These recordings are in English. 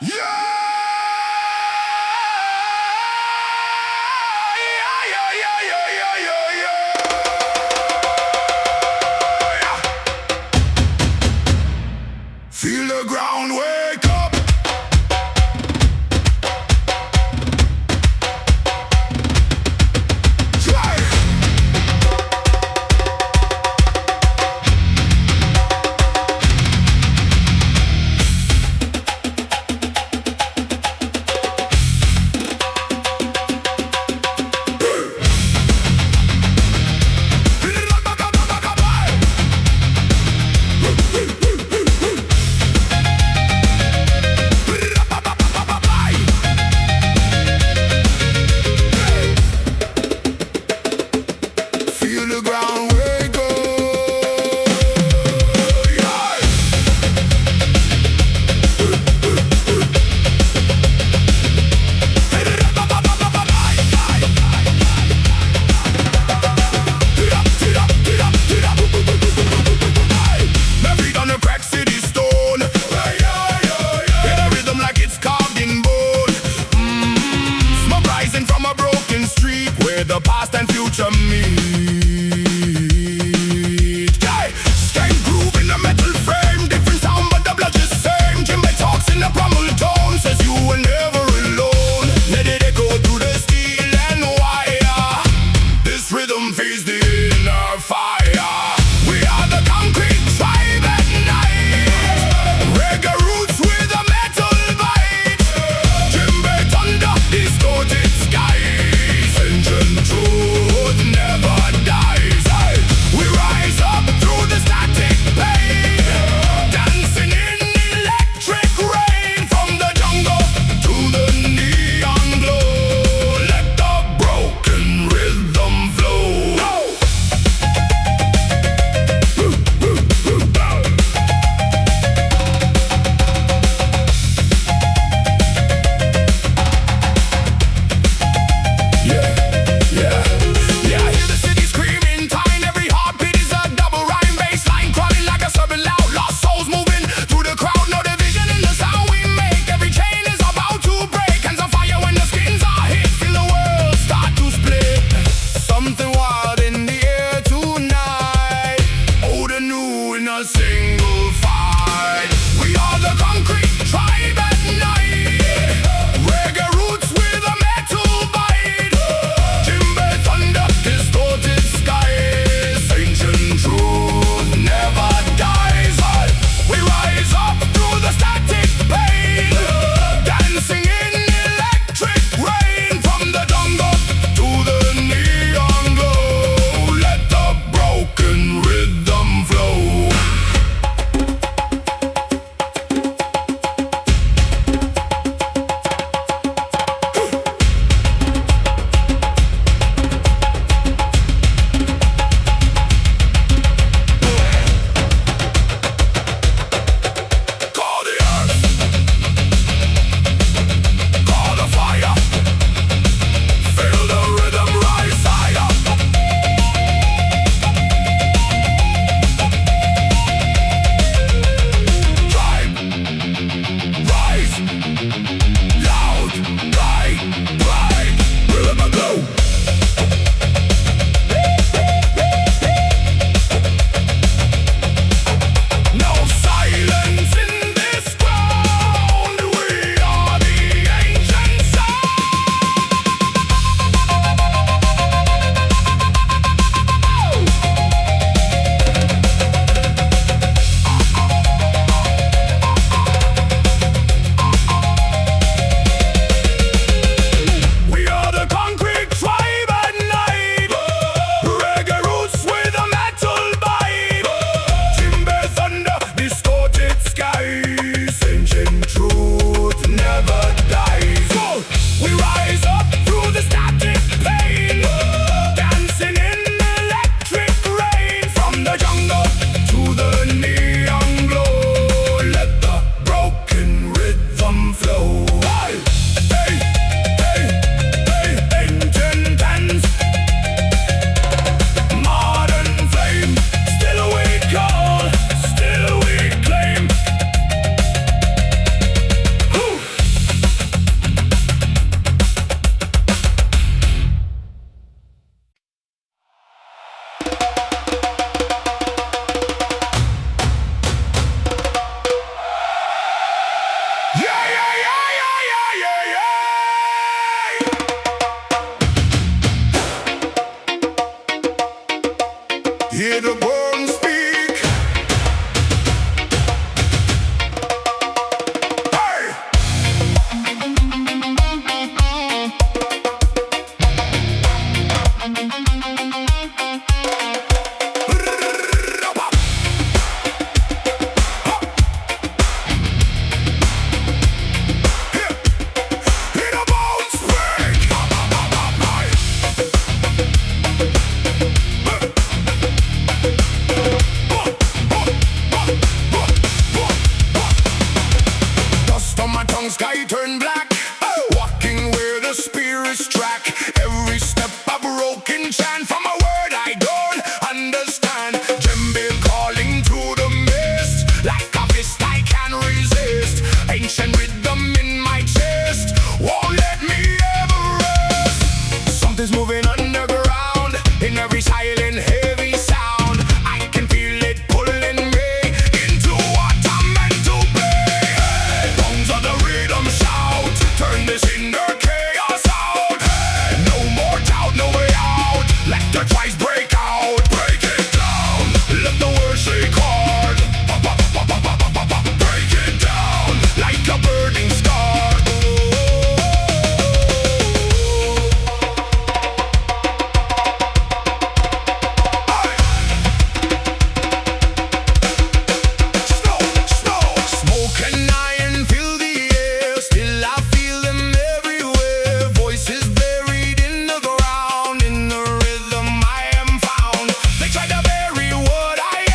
Feel the ground wake up. Feel the ground wake up. My feet on the crack city stone. In a rhythm like it's carved in bone. Smoke rising from a broken street where the past and future meet. Strength groove in a metal frame, different sound but the blood is same. Djembe talks in a primal tone, says you were never alone. Let it echo through the steel and wire. This rhythm feeds the inner fire. We are the concrete tribe at night. Reggae roots with a metal bite. Djembe thunder, distorted skies. Ancient truth never sky turn black. Walking where the spirits track. Every step a broken chant from a word I don't understand. Djembe calling through the mist. Like a fist I can resist. Ancient rhythm in my chest won't let me ever rest. Something's moving underground in every silent heavy sound. I can feel it pulling me into what I'm meant to be. Bones of the rhythm shout, turn this inner chaos out. No more doubt, no way out. Let the tribes break out. Break it down, let the word shake hard. Break it down like a burning star. Smoke and iron fill the air, still I feel them everywhere. Voices buried in the ground, in the rhythm I am found. They try to bury what I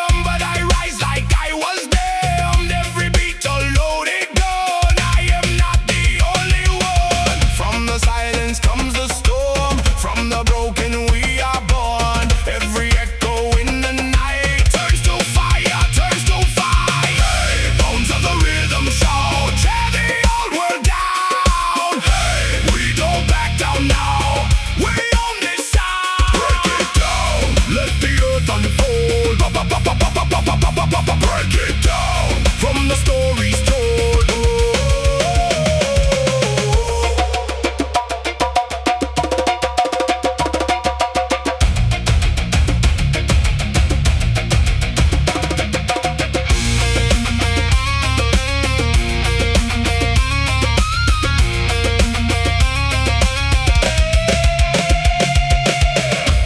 am, but I rise like I was damned. Every beat a loaded gun, I am not the only one. From the silence comes the storm, from the broken we are born. Every echo in the night turns to fire, turns to fire. Bones of the rhythm shout, tear the old world down. We don't back down now, we own this sound. Break it down, let the earth unfold. Break it down, from the stories told.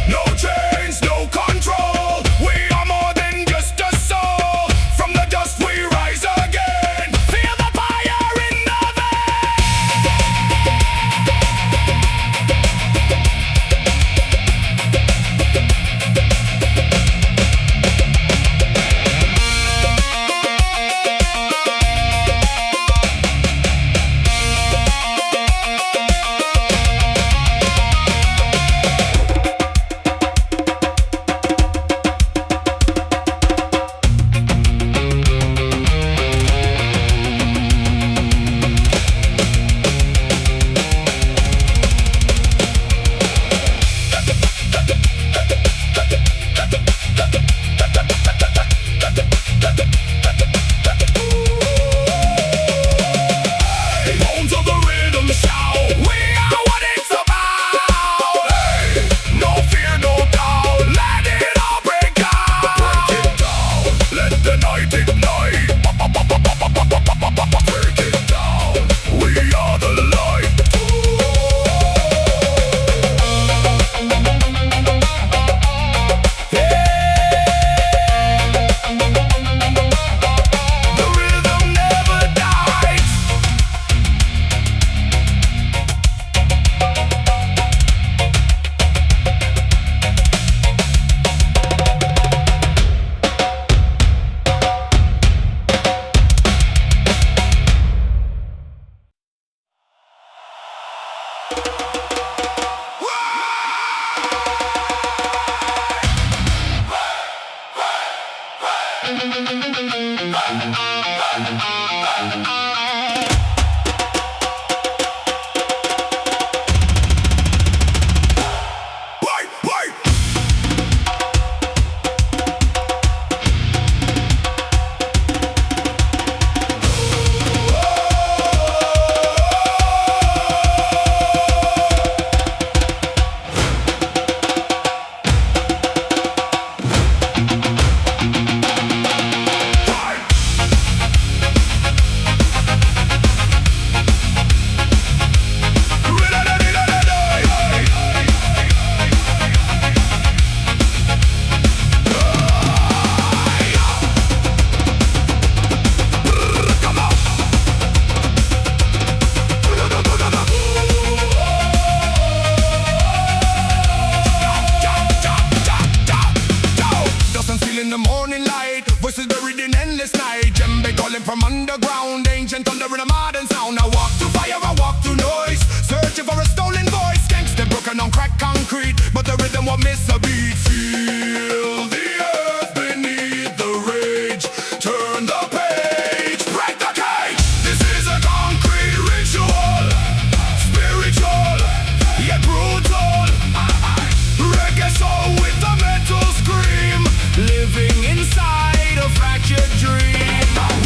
No chains, no control. We are more than just a soul. From the dust we rise again. Feel the fire in the bones of the rhythm shout, we are what it's about. No fear, no doubt, let it all break out. Break it down, let the night ignite. Break it down, we are the light. The rhythm never dies. sound, ancient thunder in a modern sound. I walk through fire, I walk through noise, searching for a stolen voice. Gangsta broken on cracked concrete, but the rhythm won't miss a beat. Feel the earth beneath the rage. Turn the page, break the cage. This is a concrete ritual, spiritual yet brutal. Reggae soul with a metal scream, living inside a fractured dream.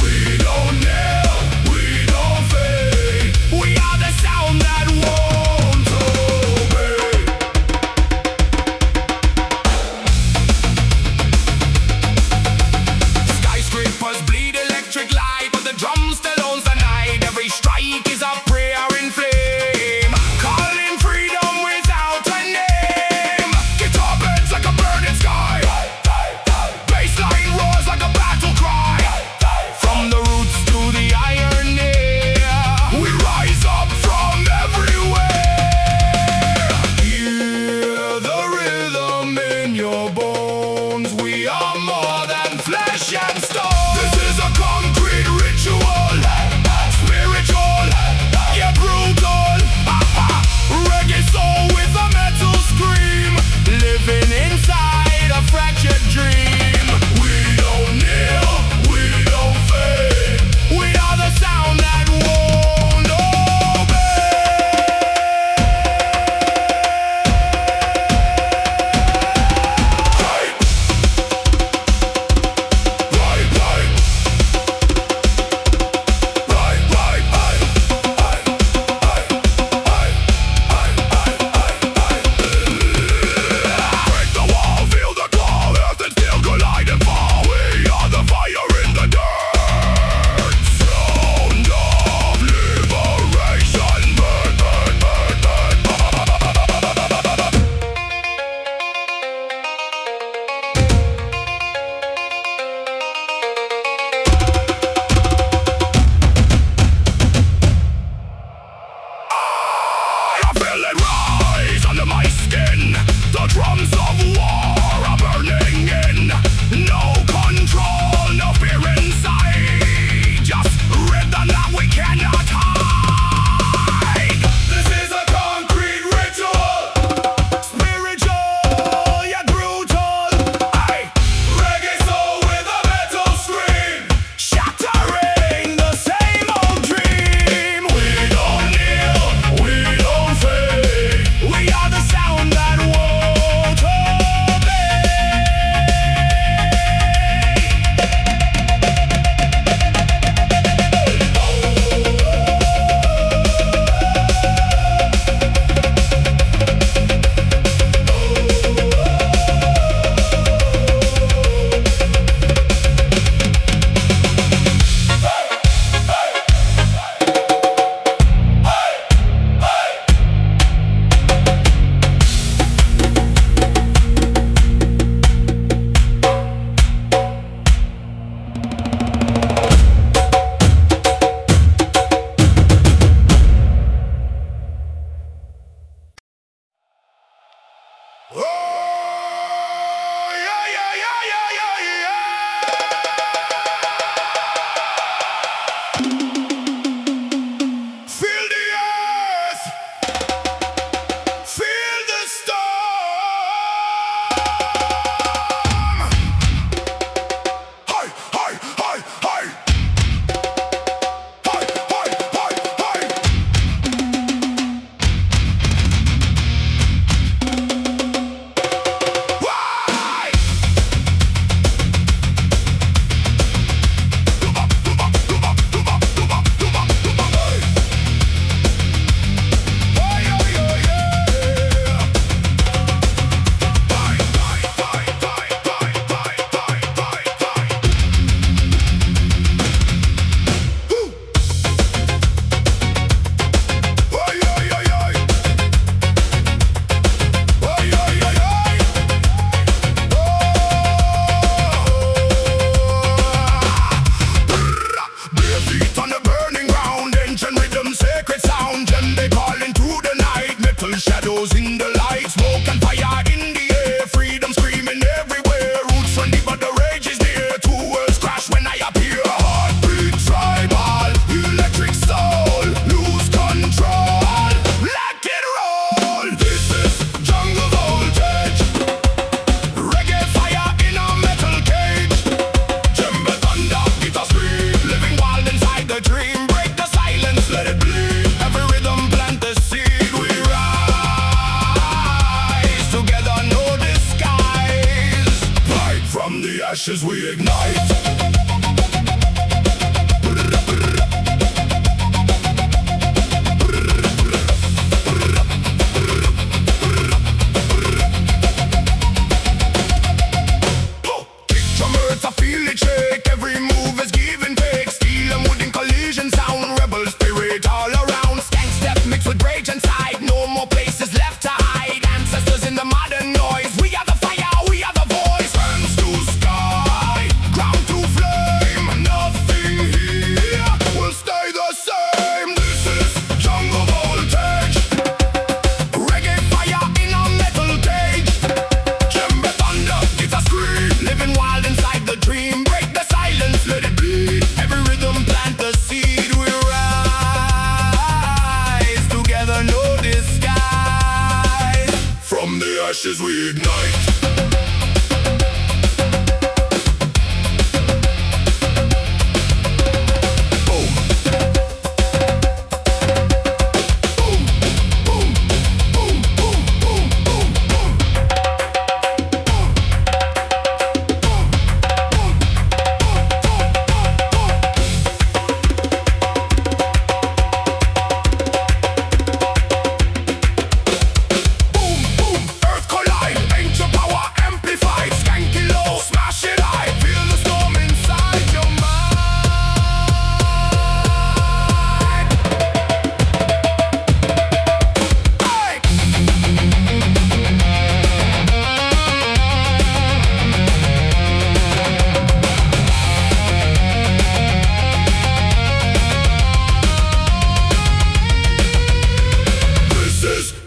We don't kneel, we don't fade. We are the sound that won't obey. ashes we ignite.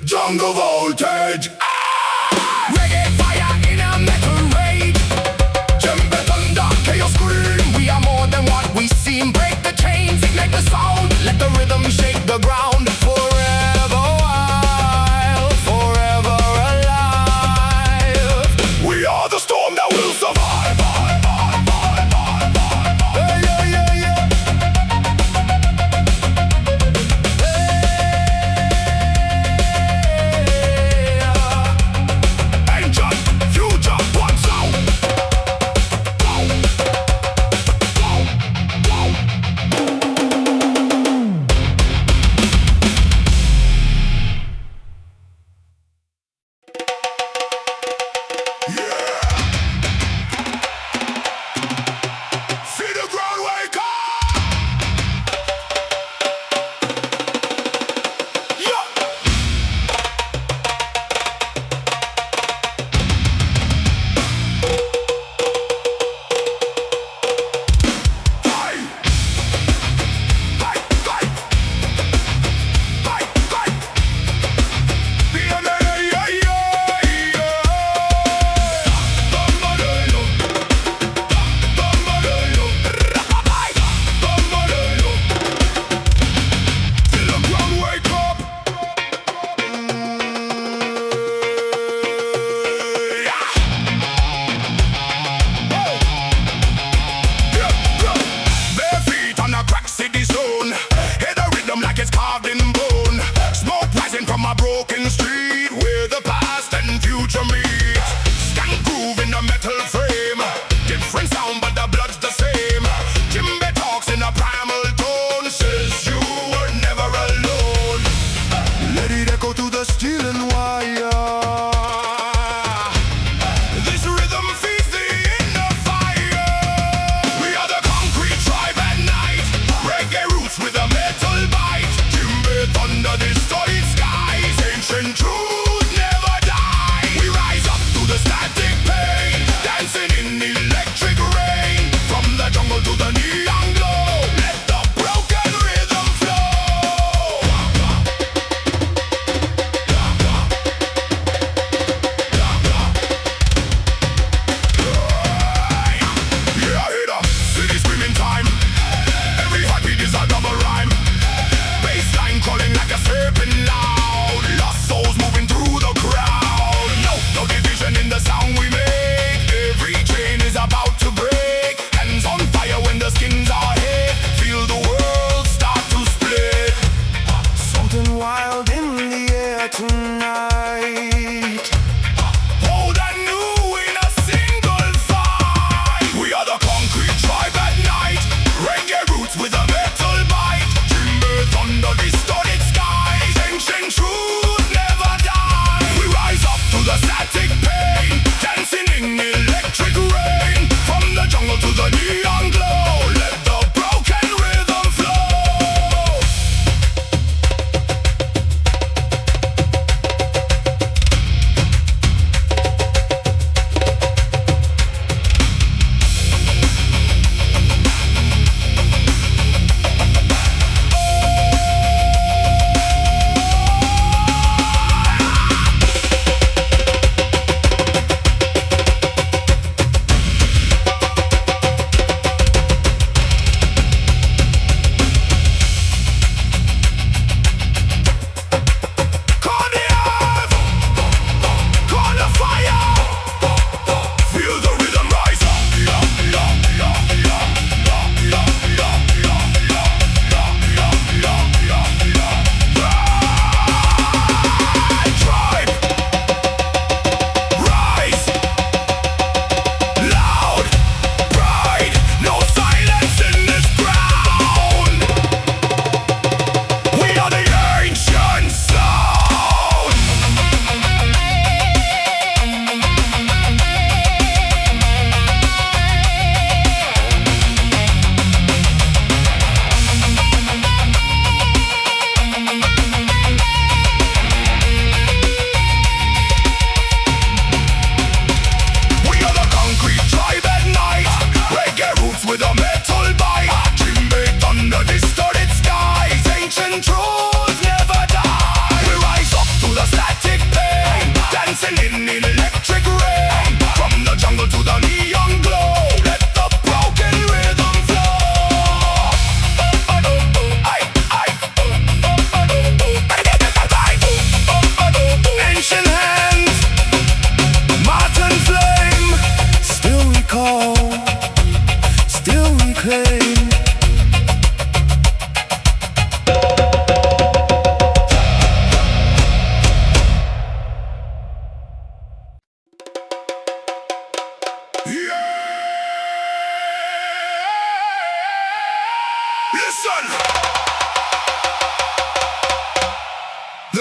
Jungle voltage. Reggae fire in a metal rage. Djembe thunder, chaos scream. We are more than what we seem. Break the chains, ignite the sound. Let the rhythm shake the ground. Forever wild, forever alive. We are the storm that will survive.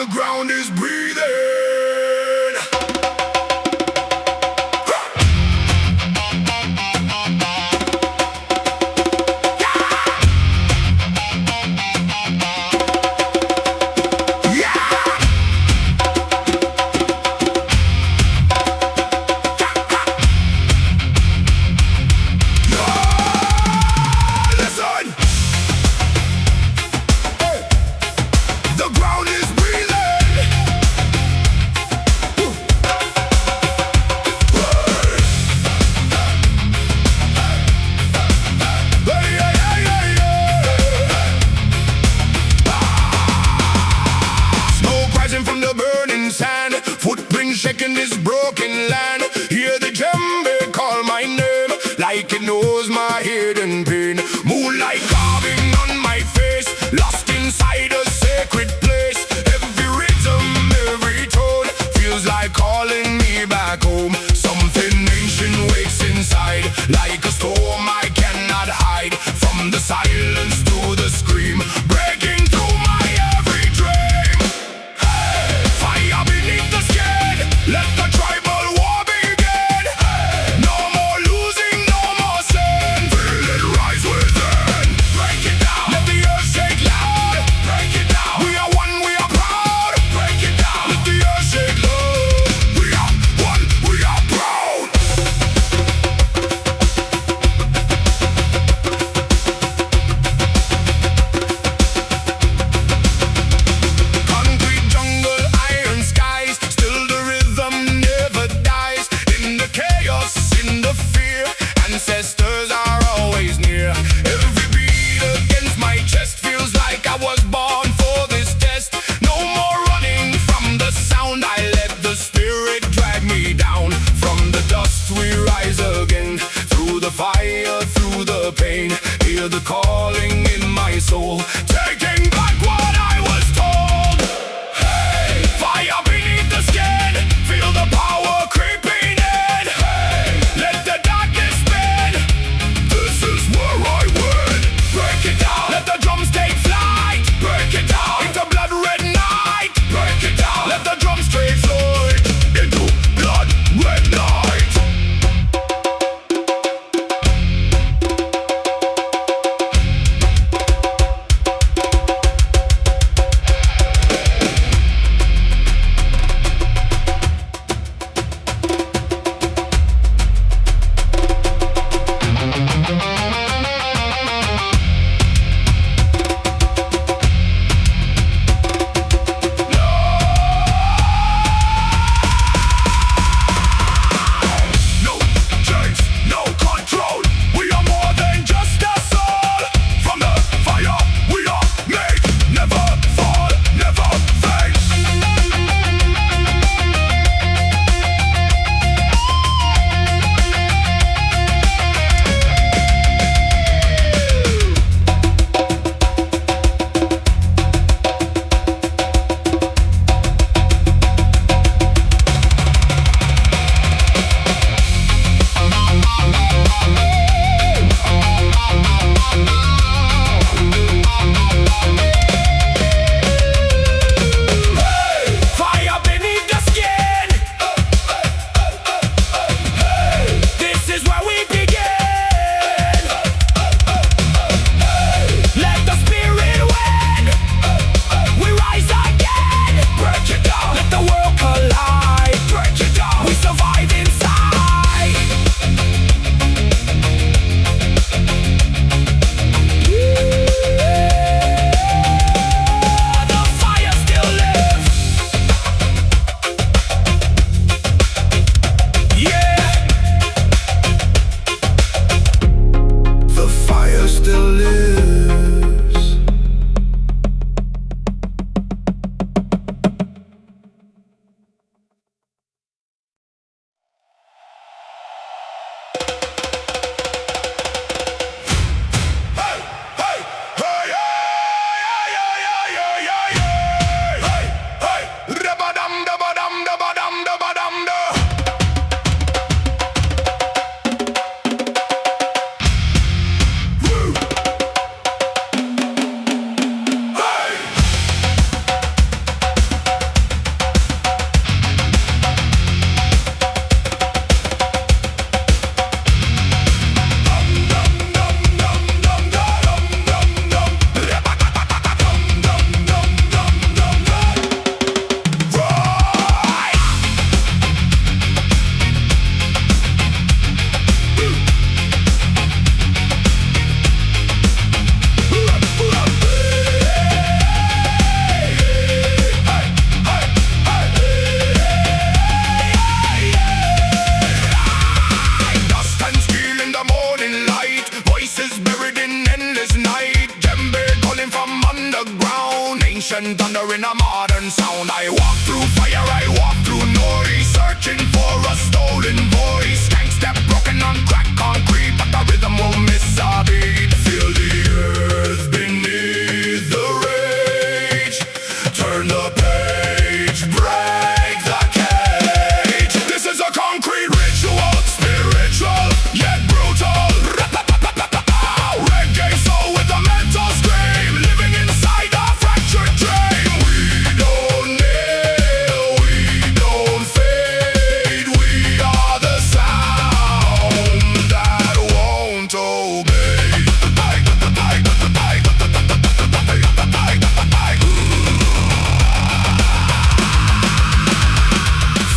The ground is breathing. The ground is breathing. ancient thunder in a modern sound. I walk through fire, I walk through noise, searching for a stolen voice. Skank step broken on cracked concrete, but the rhythm won't miss a beat. Feel the earth beneath the rage. Turn the page, break the cage. This is a concrete ritual, spiritual yet brutal. Reggae soul with a mental scream, living inside a fractured dream. We don't kneel, we don't fade. We are the sound that won't obey.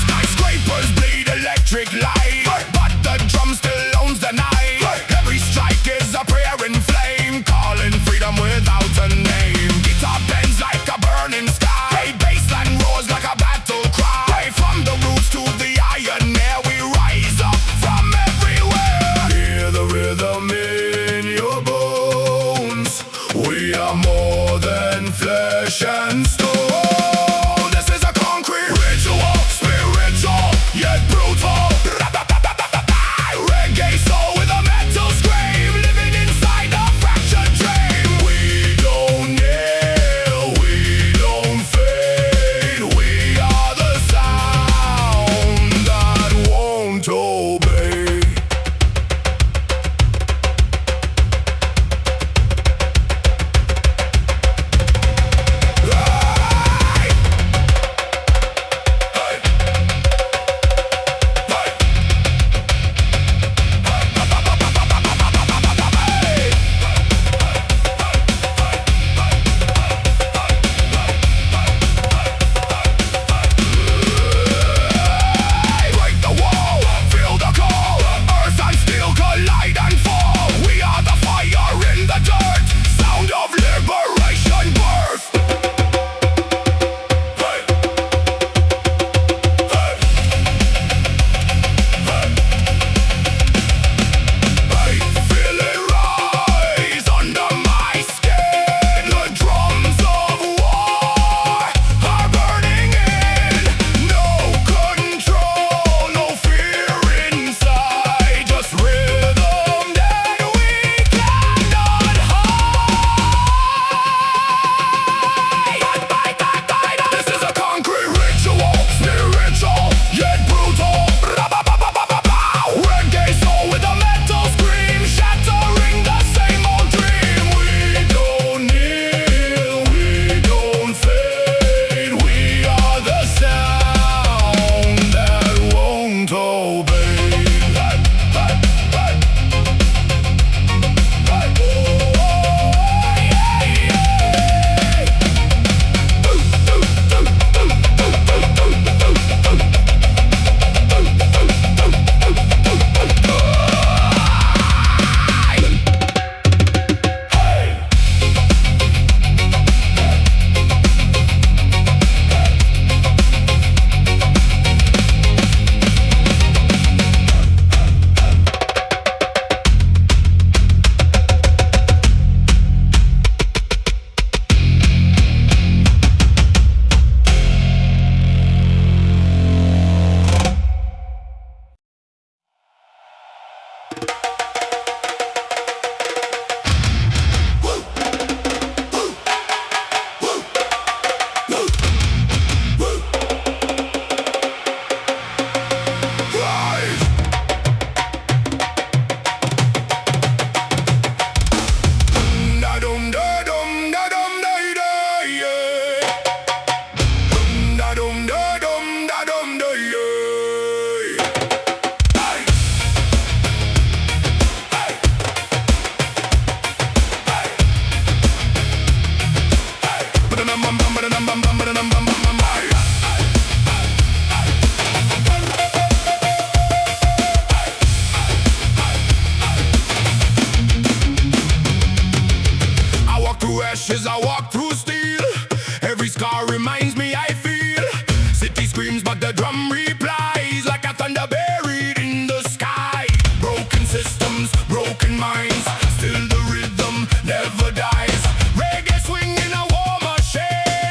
Skyscrapers bleed electric light, but the drum still owns the night. Every strike is a prayer in flame, calling freedom without a name. Guitar bends like a burning sky, bassline roars like a battle cry. From the roots to the iron air, we rise up from everywhere. Hear the rhythm in your bones. We are more than flesh and stone. This is a concrete ritual, spiritual yet brutal. Reggae soul with a metal scream, living inside a fractured dream. We don't kneel, we don't fade. We are the sound that won't obey. Break the wall, feel the call. Earth and steel collide and fall. We are the fire in the dirt, sound of liberation birth. Hey. Hey. Hey. I feel it rise under my skin. The drums of war are burning in. No control, no fear inside. Just rhythm that we cannot hide. This is a concrete ritual, spiritual yet brutal. Reggae soul with a metal scream, shattering the same old dream. We don't kneel, we don't fade. We are the sound that won't obey. I walk through ashes, I walk through steel. Every scar reminds me I feel. City screams but the drum replies like a thunder buried in the sky. Broken systems, broken minds, still the rhythm never dies. Reggae swing in a war machine.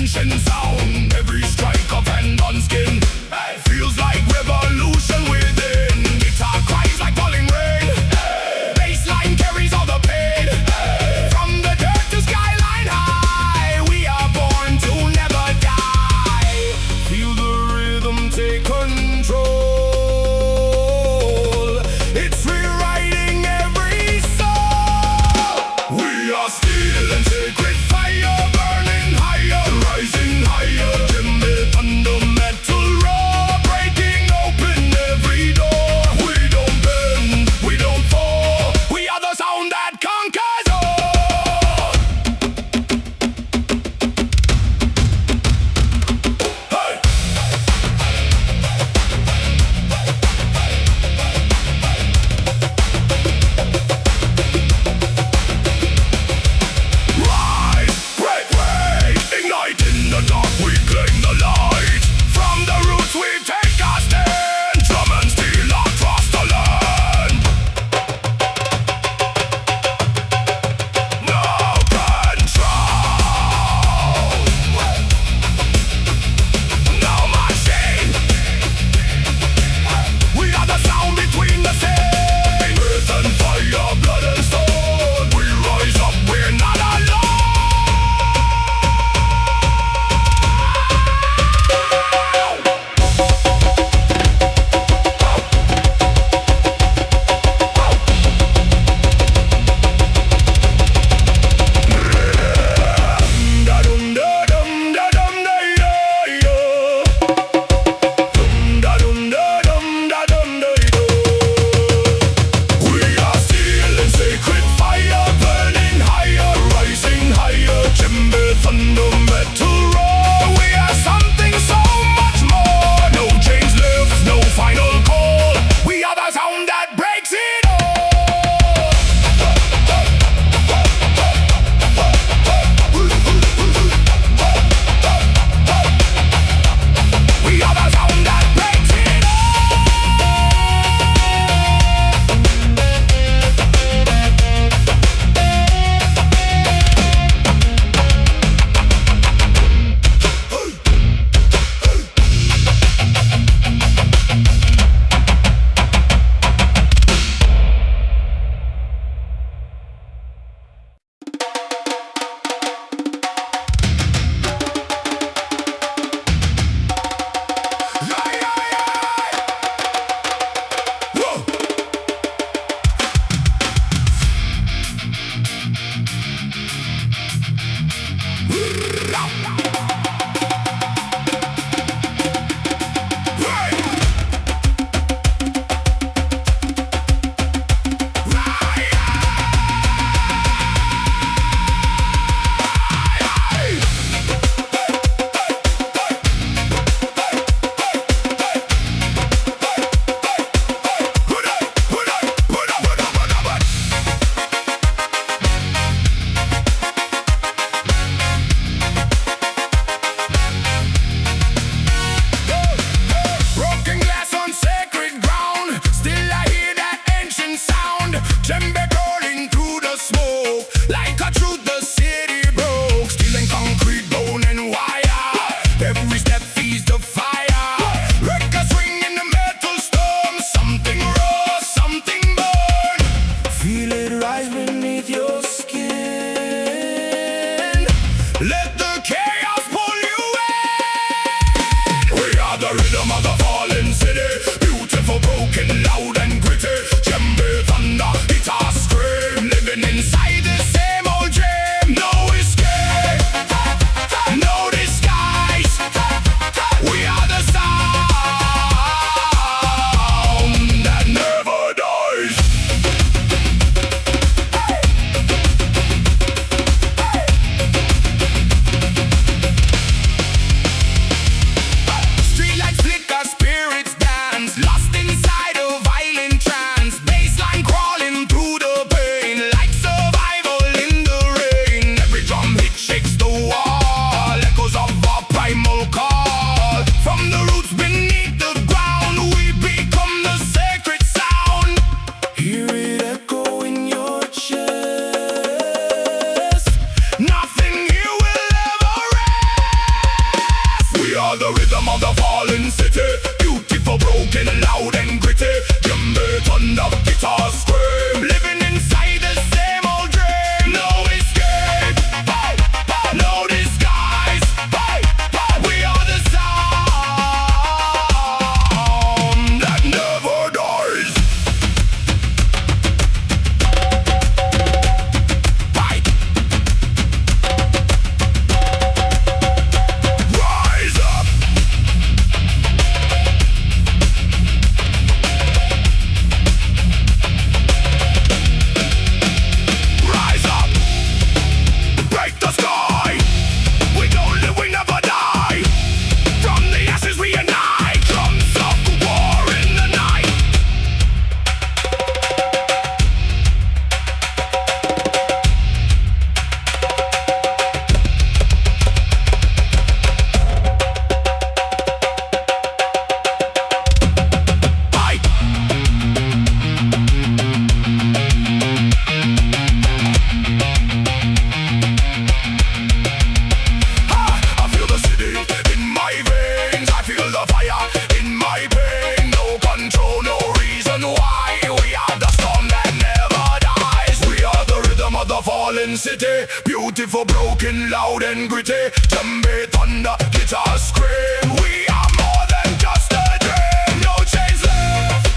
ancient sound. Every strike of hand on skin feels like revolution within. Guitar cries like falling rain. Bassline carries all the pain. From the dirt to skyline high, we are born to never die. Feel the rhythm take control. It's rewriting every soul. We are still and sacred fire, burning higher, rising higher. Djembe, thunder, metal, raw, breaking open every door. We don't bend, we don't fall. We are the sound that conquers all. Hey! Rise, break, break, ignite in the dark, we claim the light. From the roots we take our stand, drum and steel across the land. No control, no machine. We are the sound between the same. Earth and fire, blood and stone. We rise up, we're not alone. Da-dum, da-dum, da-dum, da-da-da. Da-dum, da-dum, da-dum, da-da. We are still in sacred fire, burning higher, rising higher. Djembe, thunder, metal, raw. We are something so much more. No chains left, no final call. We are the sound that breaks it all. We are the sound that breaks it all. Whoa. Broken glass on sacred ground, still I hear that ancient sound. Djembe crawling through the smoke, like a truth the city broke. Steel and concrete, bone and wire, every step feeds the fire. Records ring in the metal storm, something raw, something burn. Feel it rise beneath your skin. Let the chaos pull you in. We are the rhythm of the fallen city, beautiful, broken, loud and gritty. Djembe, thunder, guitar scream, living inside the same old dream. No escape, no disguise. We are the sound that never dies. broken, loud and gritty. Djembe, thunder, guitar scream. Living inside the same old dream. No escape, no disguise. We are the sound that never dies. Rise up. Rise up. Break the sky. We don't live, we never die. From the ashes we unite. Drums of war in the night. Fight. I feel the city in my veins. I feel the fire in my pain. No control, no reason why. We are the storm that never dies. We are the rhythm of the fallen city. Beautiful, broken, loud and gritty. Djembe, thunder, guitar scream. We are more than just a dream. No chains left,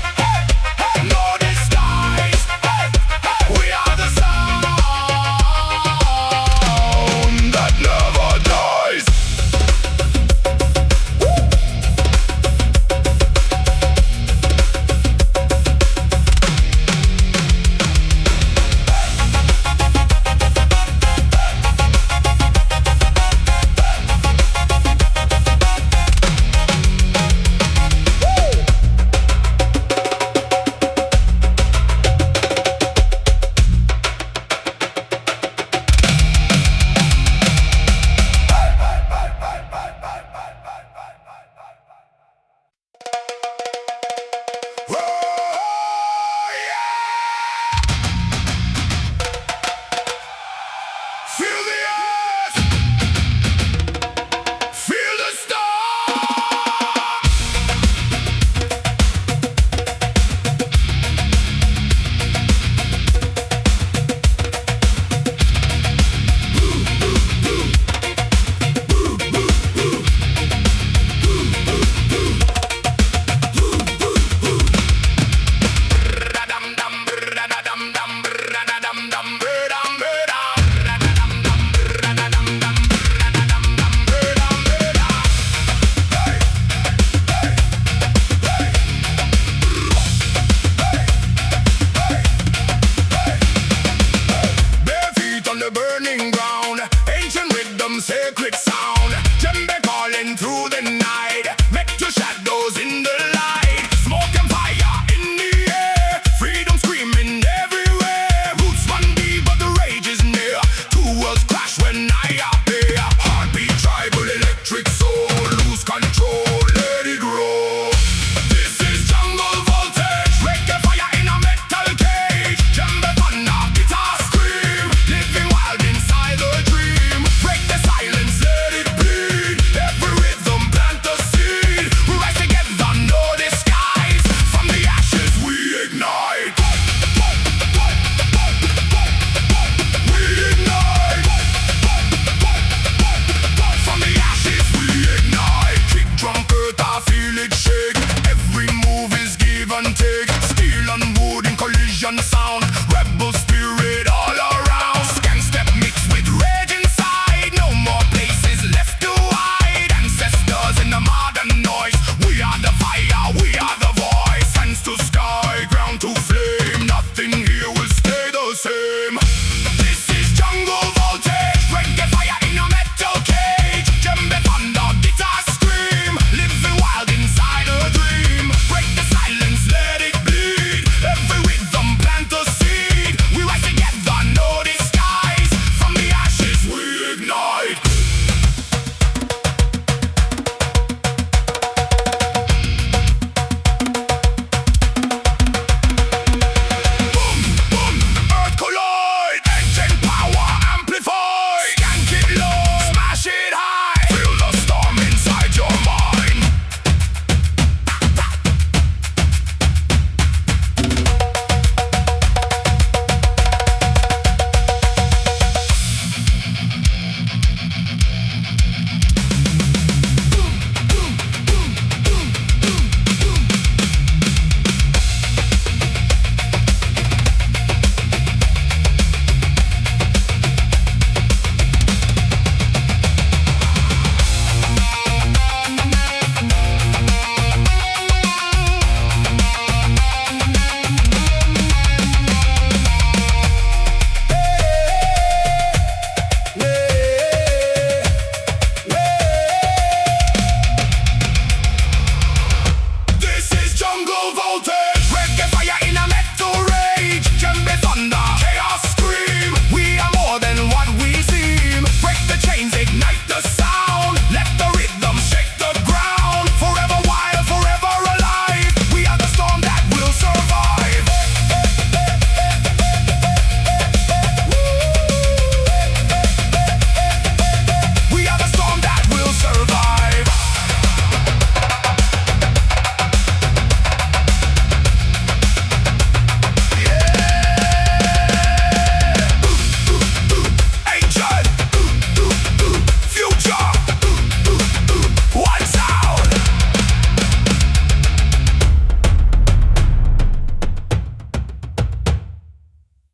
no disguise. We are the sound that never dies. Feel the earth, feel the stars. Bare feet on the burning ground.